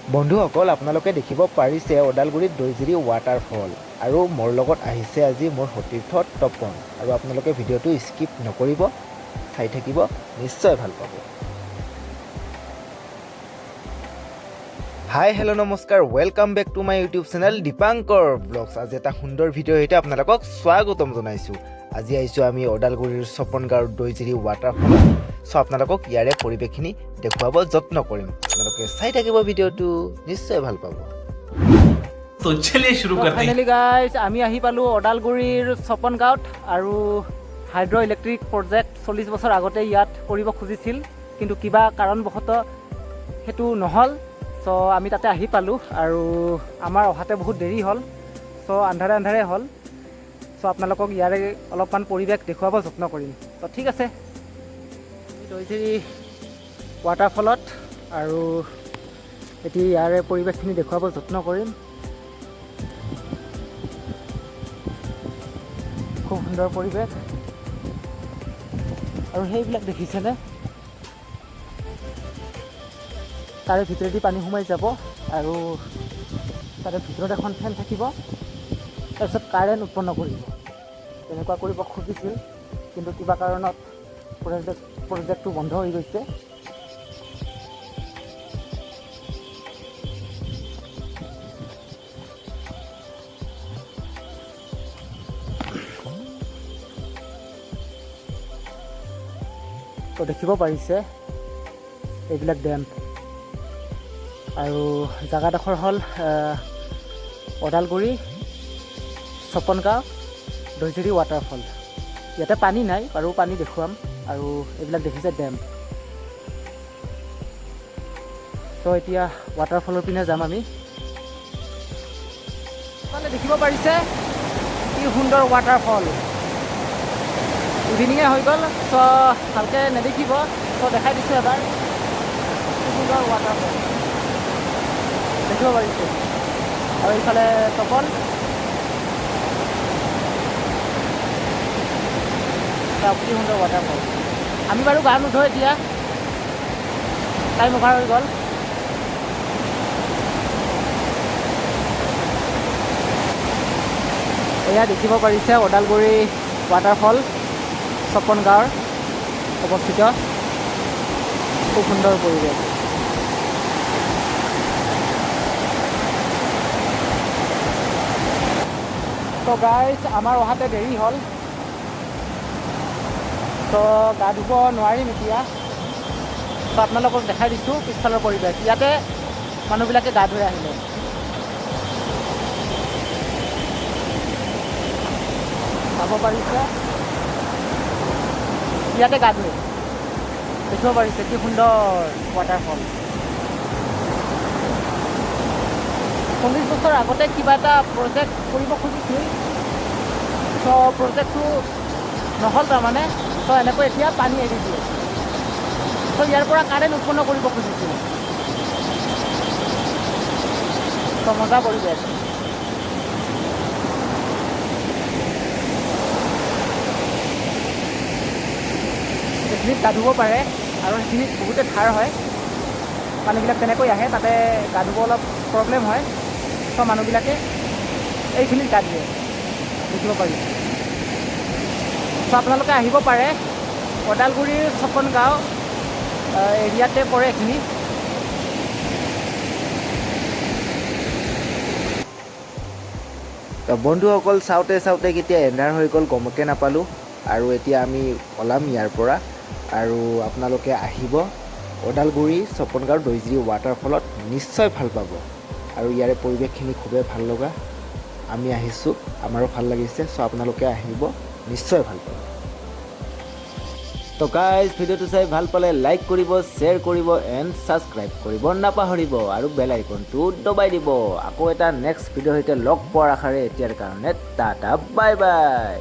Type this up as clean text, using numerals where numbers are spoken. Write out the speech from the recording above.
বন্ধুসকল আপোনালোকে দেখিব পাৰিছে ওদালগুৰিত দৈজিৰি ৱাটাৰফল আৰু মোৰ লগত আহিছে আজি মোৰ সতীৰ্থ তপন আৰু আপোনালোকে ভিডিঅ'টো স্কিপ নকৰিব চাই থাকিব নিশ্চয় ভাল পাব। হাই হেল্ল' নমস্কাৰ welcome back to my YouTube channel Dipankar blogs. আজি এটা সুন্দৰ ভিডিঅ' সৈতে আপোনালোকক স্বাগতম জনাইছোঁ। আজি আহিছোঁ আমি ওদালগুৰিৰ চপনগাঁৱৰ দৈজিৰি ৱাটাৰফলত। চ' আপোনালোকক ইয়াৰে পৰিৱেশখিনি দেখুৱাব যত্ন কৰিম। আপোনালোকে চাই থাকিব ভিডিঅ'টো নিশ্চয় ভাল পাব। তো চলিয়ে শুরু করতে हैं। ফাইনালি গাইজ আমি আহি পালোঁ ওদালগুৰিৰ চপনগাঁৱত আৰু হাইড্ৰ' ইলেক্ট্ৰিক প্ৰজেক্ট 40 বছৰ আগতে ইয়াত কৰিব খুজিছিল, কিন্তু কিবা কাৰণবশতঃ সেইটো নহ'ল। চ' আমি তাতে আহি পালোঁ আৰু আমাৰ অহাতে বহুত দেৰি হ'ল। চ' আন্ধাৰে হ'ল। চ' আপোনালোকক ইয়াৰে অলপমান পৰিৱেশ দেখুৱাব যত্ন কৰিম। ত' ঠিক আছে, দৈজিৰি ৱাটাৰফলত আৰু এতিয়া ইয়াৰে পৰিৱেশখিনি দেখুৱাব যত্ন কৰিম। খুব সুন্দৰ পৰিৱেশ আৰু সেইবিলাক দেখিছেনে, তাৰে ভিতৰেদি পানী সোমাই যাব আৰু তাৰে ভিতৰত এখন ফেন থাকিব, তাৰপিছত কাৰেণ্ট উৎপন্ন কৰিব। তেনেকুৱা কৰিব খুজিছিল, কিন্তু কিবা কাৰণত প্ৰজেক্টটো বন্ধ হৈ গৈছে। তো দেখিব পাৰিছে এইবিলাক ডেম আৰু জেগাডোখৰ হ'ল ওদালগুৰি চপনগাঁও দৈজিৰি ৱাটাৰফল। ইয়াতে পানী নাই আৰু পানী দেখুৱাম আৰু এইবিলাক দেখিছে ডেম। ত' এতিয়া ৱাটাৰফলৰ পিনে যাম আমি। দেখিব পাৰিছে কি সুন্দৰ ৱাটাৰফল। ইভিনিঙে হৈ গ'ল, চ' ভালকৈ নেদেখিব, চ' দেখাই দিছোঁ এবাৰ। কি সুন্দৰ ৱাটাৰফল দেখিব পাৰিছে। আৰু এইফালে তপন, কি সুন্দৰ ৱাটাৰফল। আমি বাৰু গা নুধো এতিয়া, টাইম অভাৰ হৈ গ'ল। এয়া দেখিব পাৰিছে ওদালগুৰি ৱাটাৰফল চপনগাঁৱৰ অৱস্থিত। খুব সুন্দৰ পৰিৱেশ। তো গাইজ আমাৰ অহাতে দেৰি হ'ল, তো গা ধুব নোৱাৰিম এতিয়া। তো আপোনালোকক দেখাই দিছোঁ পিছফালৰ পৰিৱেশ। ইয়াতে মানুহবিলাকে গা ধুই আহিলে। চাব পাৰিছে, ইয়াতে গা ধুৱে। দেখিব পাৰিছে কি সুন্দৰ ৱাটাৰফল। 40 বছৰ আগতে কিবা এটা প্ৰজেক্ট কৰিব খুজিছিল, ত' প্ৰজেক্টটো নহ'ল তাৰমানে। ত' এনেকৈ এতিয়া পানী এৰি দিয়ে। ত' ইয়াৰ পৰা কাৰেণ্ট উৎপন্ন কৰিব খুজিছিল। ত' মজা পৰিৱেশ। সেইখিনিত গা ধুব পাৰে আৰু সেইখিনিত বহুতে ধাৰ হয়, মানুহবিলাক তেনেকৈ আহে, তাতে গা ধুব অলপ প্ৰব্লেম হয়। ত' মানুহবিলাকে এইখিনিত গা ধুৱে, দেখিব পাৰি। ত' আপোনালোকে আহিব পাৰে, ওদালগুৰিৰ চপনগাঁও এৰিয়াতে পৰে এইখিনি। তো বন্ধুসকল চাওঁতে কেতিয়া এন্ধাৰ হৈ গ'ল গমকে নাপালোঁ আৰু এতিয়া আমি ওলাম ইয়াৰ পৰা। আৰু আপোনালোকে আহিব ওদালগুৰি চপনগাঁৱৰ দৈজিৰি ৱাটাৰফলত, নিশ্চয় ভাল পাব। আৰু ইয়াৰে পৰিৱেশখিনি খুবেই ভাল লগা। আমি আহিছোঁ, আমাৰো ভাল লাগিছে। চ' আপোনালোকে আহিব, নিশ্চয় ভাল পাব। তো গাইজ ভিডিঅ'টো চাই ভাল পালে লাইক কৰিব, শ্বেয়াৰ কৰিব এণ্ড ছাবস্ক্ৰাইব কৰিব নাপাহৰিব আৰু বেল আইকনটো দবাই দিব। আকৌ এটা নেক্সট ভিডিঅ'ৰ সৈতে লগ পোৱাৰ আশাৰে এতিয়াৰ কাৰণে টাটা বাই বাই।